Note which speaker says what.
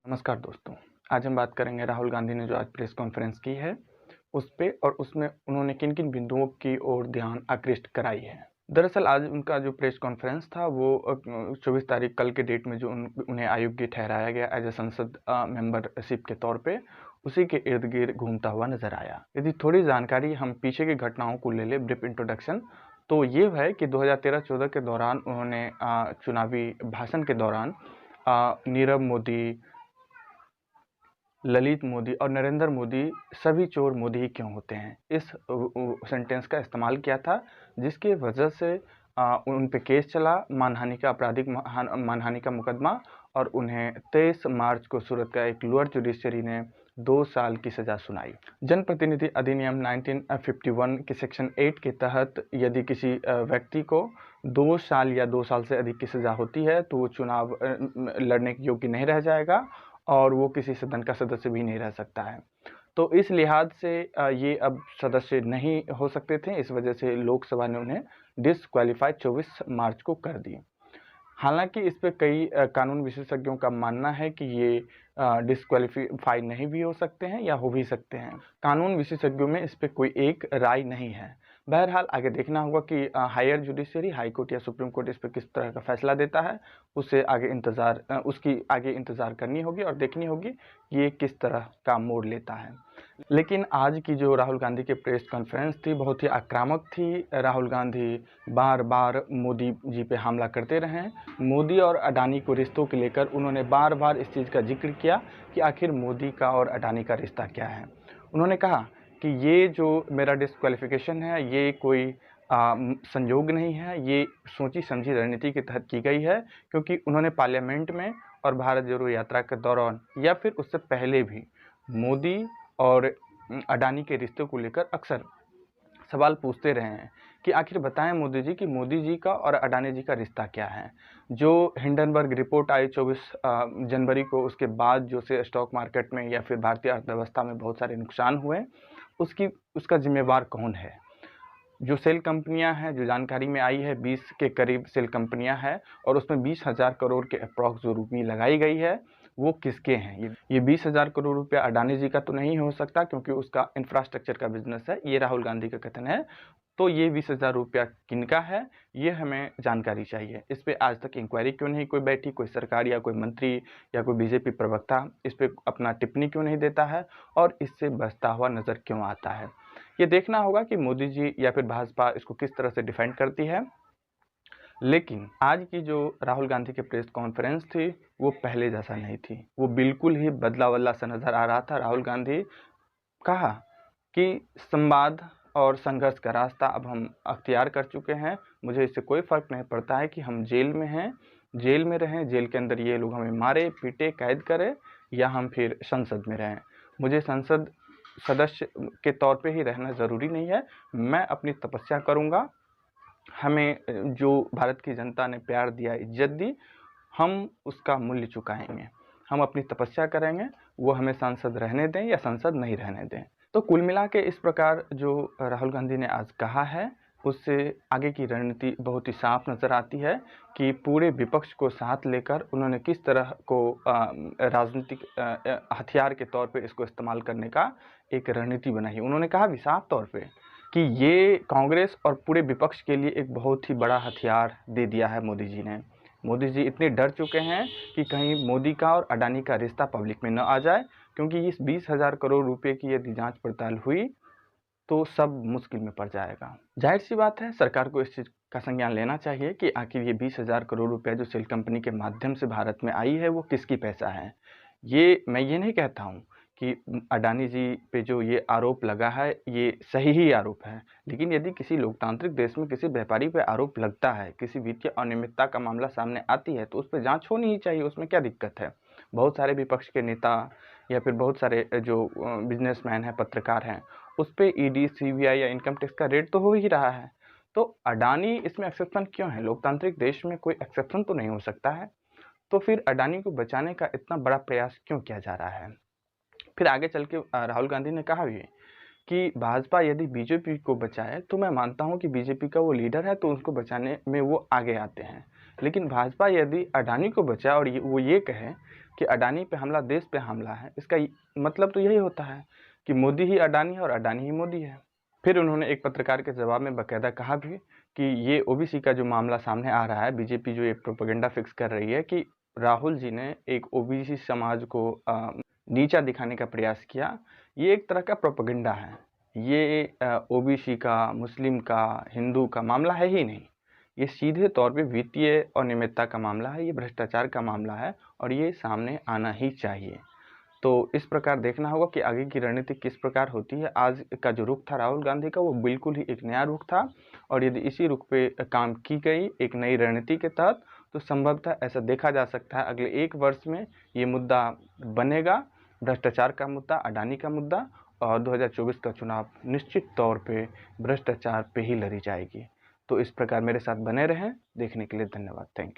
Speaker 1: नमस्कार दोस्तों। आज हम बात करेंगे राहुल गांधी ने जो आज प्रेस कॉन्फ्रेंस की है उस पे और उसमें उन्होंने किन-किन बिंदुओं की ओर ध्यान आकृष्ट कराई है। दरअसल आज उनका जो प्रेस कॉन्फ्रेंस था वो 24 तारीख कल के डेट में जो उन्हें अयोग्य ठहराया गया एज ए संसद मेंबरशिप के तौर पे, उसी के इर्द-गिर्द घूमता हुआ नज़र आया। यदि थोड़ी जानकारी हम पीछे की घटनाओं को ले लें, ब्रीफ इंट्रोडक्शन, तो ये है कि 2013-14 के दौरान उन्होंने चुनावी भाषण के दौरान नीरव मोदी, ललित मोदी और नरेंद्र मोदी सभी चोर मोदी ही क्यों होते हैं, इस सेंटेंस का इस्तेमाल किया था, जिसकी वजह से उन पे केस चला, मानहानि का मुकदमा, और उन्हें 23 मार्च को सूरत का एक लोअर जुडिशरी ने 2 साल की सज़ा सुनाई। जनप्रतिनिधि अधिनियम 1951 के सेक्शन 8 के तहत यदि किसी व्यक्ति को 2 साल या 2 साल से अधिक की सज़ा होती है तो वो चुनाव लड़ने के योग्य नहीं रह जाएगा और वो किसी सदन का सदस्य भी नहीं रह सकता है। तो इस लिहाज से ये अब सदस्य नहीं हो सकते थे, इस वजह से लोकसभा ने उन्हें डिसक्वालीफाई 24 मार्च को कर दी। हालांकि इस पे कई कानून विशेषज्ञों का मानना है कि ये डिसक्वालीफाई नहीं भी हो सकते हैं या हो भी सकते हैं। कानून विशेषज्ञों में इस पे कोई एक राय नहीं है। बहरहाल आगे देखना होगा कि हायर जुडिशरी, हाई कोर्ट या सुप्रीम कोर्ट इस पे किस तरह का फैसला देता है। उसकी आगे इंतज़ार करनी होगी और देखनी होगी कि ये किस तरह का मोड़ लेता है। लेकिन आज की जो राहुल गांधी की प्रेस कॉन्फ्रेंस थी बहुत ही आक्रामक थी। राहुल गांधी बार बार मोदी जी पे हमला करते रहे। मोदी और अडानी को रिश्तों को लेकर उन्होंने बार बार इस चीज़ का जिक्र किया कि आखिर मोदी का और अडानी का रिश्ता क्या है। उन्होंने कहा कि ये जो मेरा डिस्क्वालिफिकेशन है ये कोई संयोग नहीं है, ये सोची समझी रणनीति के तहत की गई है, क्योंकि उन्होंने पार्लियामेंट में और भारत जोड़ो यात्रा के दौरान या फिर उससे पहले भी मोदी और अडानी के रिश्ते को लेकर अक्सर सवाल पूछते रहे हैं कि आखिर बताएं मोदी जी कि मोदी जी का और अडानी जी का रिश्ता क्या है। जो हिंडनबर्ग रिपोर्ट आई 24 जनवरी को, उसके बाद जो से स्टॉक मार्केट में या फिर भारतीय अर्थव्यवस्था में बहुत सारे नुकसान हुए, उसका जिम्मेवार कौन है। जो सेल कंपनियां हैं, जो जानकारी में आई है 20 के करीब सेल कंपनियां हैं और उसमें 20,000 करोड़ के अप्रॉक्स जो रुपये लगाई गई है वो किसके हैं। ये 20,000 करोड़ रुपया अडानी जी का तो नहीं हो सकता क्योंकि उसका इंफ्रास्ट्रक्चर का बिजनेस है, ये राहुल गांधी का कथन है। तो ये 20,000 रुपया किनका है, ये हमें जानकारी चाहिए। इस पर आज तक इंक्वायरी क्यों नहीं कोई बैठी, कोई सरकार या कोई मंत्री या कोई बीजेपी प्रवक्ता इस पर अपना टिप्पणी क्यों नहीं देता है और इससे बचता हुआ नज़र क्यों आता है। ये देखना होगा कि मोदी जी या फिर भाजपा इसको किस तरह से डिफेंड करती है। लेकिन आज की जो राहुल गांधी की प्रेस कॉन्फ्रेंस थी वो पहले जैसा नहीं थी, वो बिल्कुल ही बदला सा नज़र आ रहा था। राहुल गांधी कहा कि संवाद और संघर्ष का रास्ता अब हम अख्तियार कर चुके हैं, मुझे इससे कोई फ़र्क नहीं पड़ता है कि हम जेल में हैं, जेल में रहें, जेल के अंदर ये लोग हमें मारे पीटे कैद करें या हम फिर संसद में रहें, मुझे संसद सदस्य के तौर पे ही रहना ज़रूरी नहीं है। मैं अपनी तपस्या करूँगा, हमें जो भारत की जनता ने प्यार दिया, इज्जत दी, हम उसका मूल्य चुकाएंगे, हम अपनी तपस्या करेंगे, वो हमें सांसद रहने दें या संसद नहीं रहने दें। तो कुल मिला के इस प्रकार जो राहुल गांधी ने आज कहा है उससे आगे की रणनीति बहुत ही साफ नज़र आती है कि पूरे विपक्ष को साथ लेकर उन्होंने किस तरह को राजनीतिक हथियार के तौर पे इसको इस्तेमाल करने का एक रणनीति बनाई। उन्होंने कहा भी साफ तौर पे कि ये कांग्रेस और पूरे विपक्ष के लिए एक बहुत ही बड़ा हथियार दे दिया है मोदी जी ने। मोदी जी इतने डर चुके हैं कि कहीं मोदी का और अडानी का रिश्ता पब्लिक में न आ जाए, क्योंकि इस 20,000 करोड़ रुपए की यदि जांच पड़ताल हुई तो सब मुश्किल में पड़ जाएगा। जाहिर सी बात है सरकार को इस चीज़ का संज्ञान लेना चाहिए कि आखिर ये 20,000 करोड़ रुपया जो सेल कंपनी के माध्यम से भारत में आई है वो किसकी पैसा है। मैं ये नहीं कहता हूँ कि अडानी जी पे जो ये आरोप लगा है ये सही ही आरोप है, लेकिन यदि किसी लोकतांत्रिक देश में किसी व्यापारी पे आरोप लगता है, किसी वित्तीय अनियमितता का मामला सामने आती है तो उस पर जांच होनी ही चाहिए, उसमें क्या दिक्कत है। बहुत सारे विपक्ष के नेता या फिर बहुत सारे जो बिजनेसमैन हैं, पत्रकार हैं, उस पर ईडी, सीबीआई या इनकम टैक्स का रेड तो हो ही रहा है। तो अडानी इसमें एक्सेप्शन क्यों है? लोकतांत्रिक देश में कोई एक्सेप्शन तो नहीं हो सकता है, तो फिर अडानी को बचाने का इतना बड़ा प्रयास क्यों किया जा रहा है। फिर आगे चल के राहुल गांधी ने कहा भी कि भाजपा यदि बीजेपी को बचाए तो मैं मानता हूं कि बीजेपी का वो लीडर है तो उसको बचाने में वो आगे आते हैं, लेकिन भाजपा यदि अडानी को बचाए और वो ये कहे कि अडानी पे हमला देश पे हमला है। इसका मतलब तो यही होता है कि मोदी ही अडानी है और अडानी ही मोदी है। फिर उन्होंने एक पत्रकार के जवाब में बाकायदा कहा भी कि ये ओबीसी का जो मामला सामने आ रहा है, बीजेपी जो एक प्रोपेगेंडा फिक्स कर रही है कि राहुल जी ने एक ओबीसी समाज को नीचा दिखाने का प्रयास किया, ये एक तरह का प्रोपेगेंडा है। ये ओबीसी का, मुस्लिम का, हिंदू का मामला है ही नहीं। ये सीधे तौर पे वित्तीय अनियमितता का मामला है, ये भ्रष्टाचार का मामला है और ये सामने आना ही चाहिए। तो इस प्रकार देखना होगा कि आगे की रणनीति किस प्रकार होती है। आज का जो रुख था राहुल गांधी का, वो बिल्कुल ही एक नया रुख था और यदि इसी रुख पे काम की गई एक नई रणनीति के तहत, तो संभवतः ऐसा देखा जा सकता है अगले 1 वर्ष में ये मुद्दा बनेगा, भ्रष्टाचार का मुद्दा, अडानी का मुद्दा, और 2024 का चुनाव निश्चित तौर पे भ्रष्टाचार पे ही लड़ी जाएगी। तो इस प्रकार मेरे साथ बने रहें। देखने के लिए धन्यवाद। Thank you.